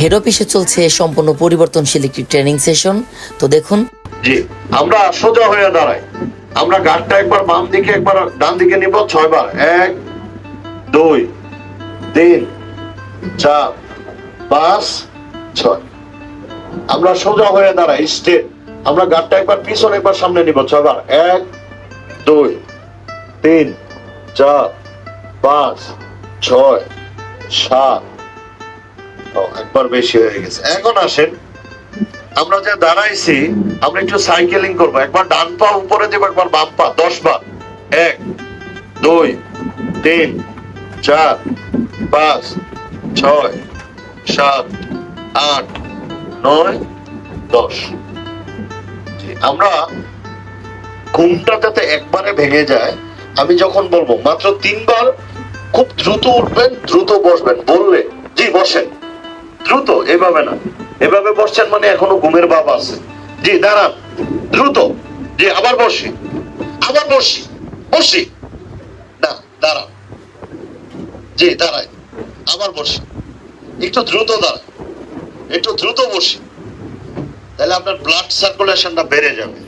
Head অফিসে চলছে সম্পূর্ণ পরিবর্তনশীল একটি ট্রেনিং সেশন। তো দেখুন। জি, আমরা সোজা হয়ে দাঁড়াই। আমরা গাঁটটা একবার বাম দিকে একবার ডান দিকে নিব 6 বার। 1 2 3 4 5 6। আমরা সোজা হয়ে দাঁড়াই স্ট্রেট। আমরা গাঁটটা একবার পিছনে একবার সামনে নিব 6 বার। 1 2 3 4 5 6 7। একবার বেশি হয়ে গেছে। এখন আসেন, আমরা যে দাঁড়াইছি আমরা একটু সাইকেলিং করব। একবার ডান পা উপরে দেব, একবার বাম পা 10 বার। 1 2 3 4 5 6 7 8 9 10। আমরা ঘুমটা যাতে একবারে ভেঙে যায়, আমি যখন বলবো মাত্র 3 বার খুব দ্রুত উঠবেন, দ্রুত বসবেন। বললে জি বসেন, দ্রুত, এভাবে না। এভাবে বসছেন মানে এখনো ঘুমের ভাব আছে। জি দাঁড়ান, দ্রুত। জি আবার বসি, আবার বসি, বসি না, দাঁড়ান। জি দাঁড়াই, আবার বসি, একটু দ্রুত দাঁড়ান, একটু দ্রুত বসি। তাহলে আপনার ব্লাড সার্কুলেশনটা বেড়ে যাবে।